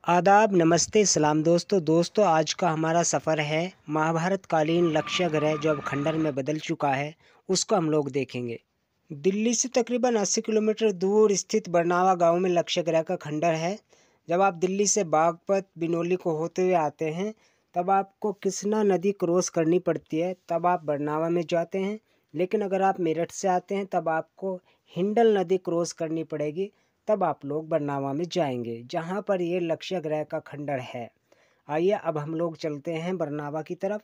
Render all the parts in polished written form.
आदाब, नमस्ते, सलाम दोस्तों आज का हमारा सफ़र है महाभारत कालीन लक्ष्य ग्रह जो अब खंडर में बदल चुका है, उसको हम लोग देखेंगे। दिल्ली से तकरीबन 80 किलोमीटर दूर स्थित बरनावा गांव में लक्ष्य ग्रह का खंडर है। जब आप दिल्ली से बागपत बिनौली को होते हुए आते हैं, तब आपको कृष्णा नदी क्रॉस करनी पड़ती है, तब आप बरनावा में जाते हैं। लेकिन अगर आप मेरठ से आते हैं, तब आपको हिंडल नदी क्रॉस करनी पड़ेगी, तब आप लोग बरनावा में जाएंगे, जहां पर ये लक्ष्य ग्रह का खंडर है। आइए अब हम लोग चलते हैं बरनावा की तरफ।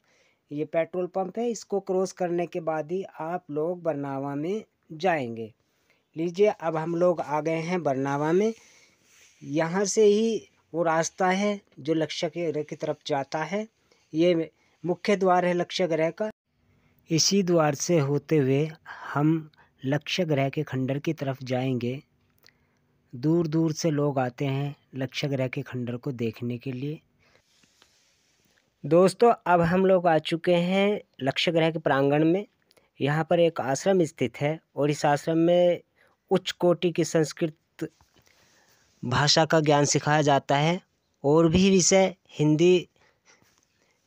ये पेट्रोल पंप है, इसको क्रॉस करने के बाद ही आप लोग बरनावा में जाएंगे। लीजिए, अब हम लोग आ गए हैं बरनावा में। यहाँ से ही वो रास्ता है जो लक्ष्य ग्रह की तरफ जाता है। ये मुख्य द्वार है लक्ष्य ग्रह का। इसी द्वार से होते हुए हम लक्ष्य ग्रह के खंडर की तरफ जाएंगे। दूर दूर से लोग आते हैं लक्ष्य ग्रह के खंडर को देखने के लिए। दोस्तों, अब हम लोग आ चुके हैं लक्ष्य ग्रह के प्रांगण में। यहाँ पर एक आश्रम स्थित है और इस आश्रम में उच्च कोटि की संस्कृत भाषा का ज्ञान सिखाया जाता है और भी विषय हिंदी,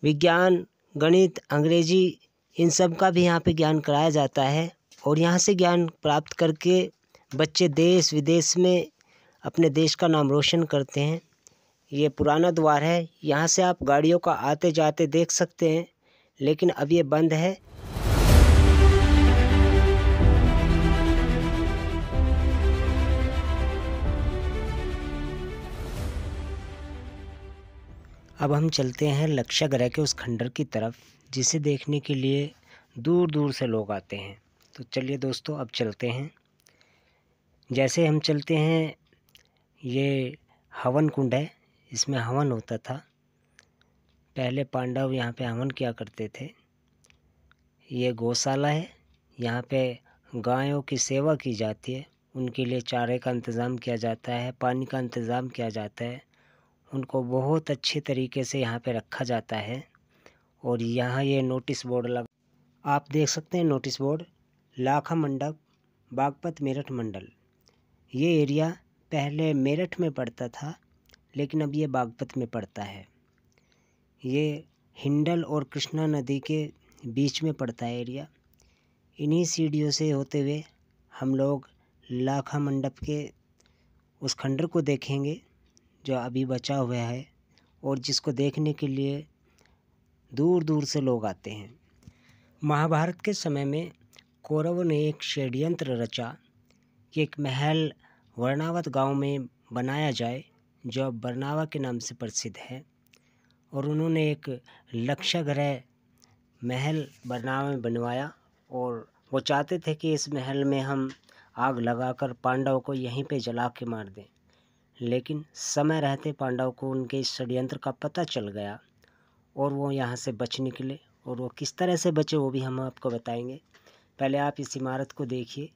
विज्ञान, गणित, अंग्रेजी, इन सब का भी यहाँ पे ज्ञान कराया जाता है। और यहाँ से ज्ञान प्राप्त करके बच्चे देश विदेश में अपने देश का नाम रोशन करते हैं। ये पुराना द्वार है, यहाँ से आप गाड़ियों का आते जाते देख सकते हैं, लेकिन अब ये बंद है। अब हम चलते हैं लक्ष्य ग्रह के उस खंडर की तरफ, जिसे देखने के लिए दूर दूर से लोग आते हैं। तो चलिए दोस्तों, अब चलते हैं। जैसे हम चलते हैं, ये हवन कुंड है, इसमें हवन होता था। पहले पांडव यहाँ पे हवन किया करते थे। ये गौशाला है, यहाँ पे गायों की सेवा की जाती है, उनके लिए चारे का इंतज़ाम किया जाता है, पानी का इंतज़ाम किया जाता है, उनको बहुत अच्छे तरीके से यहाँ पे रखा जाता है। और यहाँ ये नोटिस बोर्ड लगा, आप देख सकते हैं नोटिस बोर्ड, लाखा मंडप, बागपत मेरठ मंडल। ये एरिया पहले मेरठ में पड़ता था, लेकिन अब ये बागपत में पड़ता है। ये हिंडल और कृष्णा नदी के बीच में पड़ता है एरिया। इन्हीं सीढ़ियों से होते हुए हम लोग लाखा मंडप के उस खंडर को देखेंगे जो अभी बचा हुआ है और जिसको देखने के लिए दूर दूर से लोग आते हैं। महाभारत के समय में कौरवों ने एक षड्यंत्र रचा कि एक महल वर्णावत गांव में बनाया जाए, जो अब बरनावा के नाम से प्रसिद्ध है। और उन्होंने एक लक्ष्य ग्रह महल बरनावा में बनवाया और वो चाहते थे कि इस महल में हम आग लगाकर पांडवों को यहीं पे जला के मार दें। लेकिन समय रहते पांडव को उनके इस षड्यंत्र का पता चल गया और वो यहाँ से बच निकले। और वो किस तरह से बचे वो भी हम आपको बताएंगे। पहले आप इस इमारत को देखिए।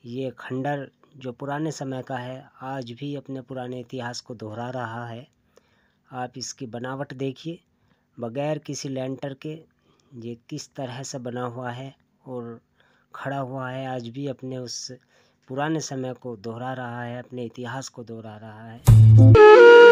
ये खंडर जो पुराने समय का है, आज भी अपने पुराने इतिहास को दोहरा रहा है। आप इसकी बनावट देखिए, बगैर किसी लेंटर के ये किस तरह से बना हुआ है और खड़ा हुआ है। आज भी अपने उस पुराने समय को दोहरा रहा है, अपने इतिहास को दोहरा रहा है।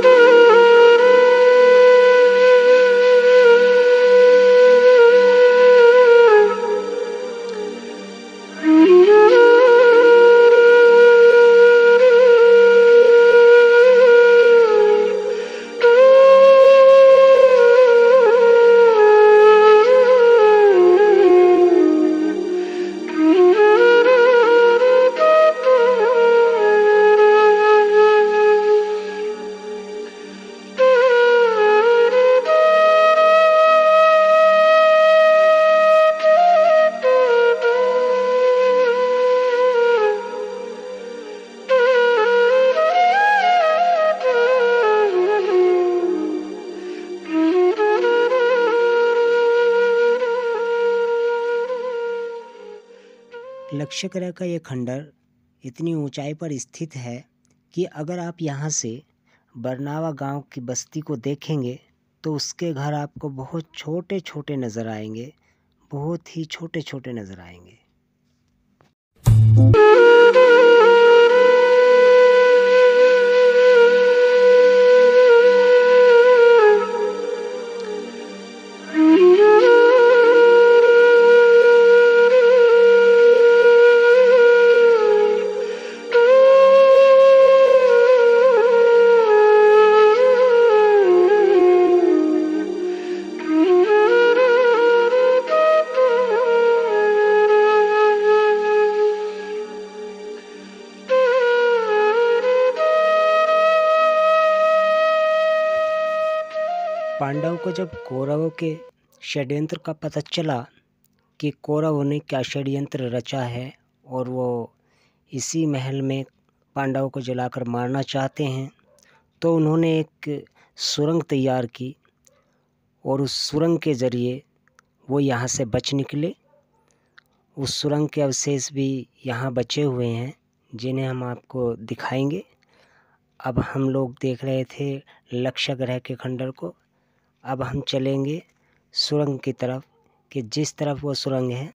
लक्ष्य ग्रह का ये खंडर इतनी ऊंचाई पर स्थित है कि अगर आप यहाँ से बरनावा गांव की बस्ती को देखेंगे तो उसके घर आपको बहुत छोटे छोटे नज़र आएंगे, बहुत ही छोटे छोटे नज़र आएंगे। पांडवों को जब कौरवों के षड्यंत्र का पता चला कि कौरवों ने क्या षड्यंत्र रचा है और वो इसी महल में पांडवों को जलाकर मारना चाहते हैं, तो उन्होंने एक सुरंग तैयार की और उस सुरंग के ज़रिए वो यहाँ से बच निकले। उस सुरंग के अवशेष भी यहाँ बचे हुए हैं, जिन्हें हम आपको दिखाएंगे। अब हम लोग देख रहे थे लक्ष्य ग्रह के खंडर को, अब हम चलेंगे सुरंग की तरफ कि जिस तरफ वो सुरंग है।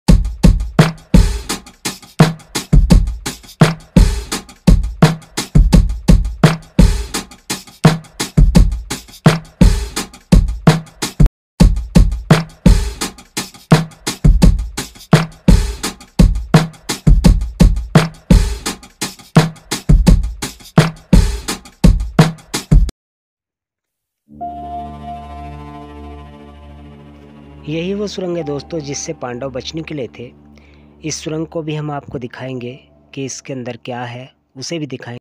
यही वो सुरंग है दोस्तों जिससे पांडव बच निकले थे। इस सुरंग को भी हम आपको दिखाएंगे कि इसके अंदर क्या है, उसे भी दिखाएंगे।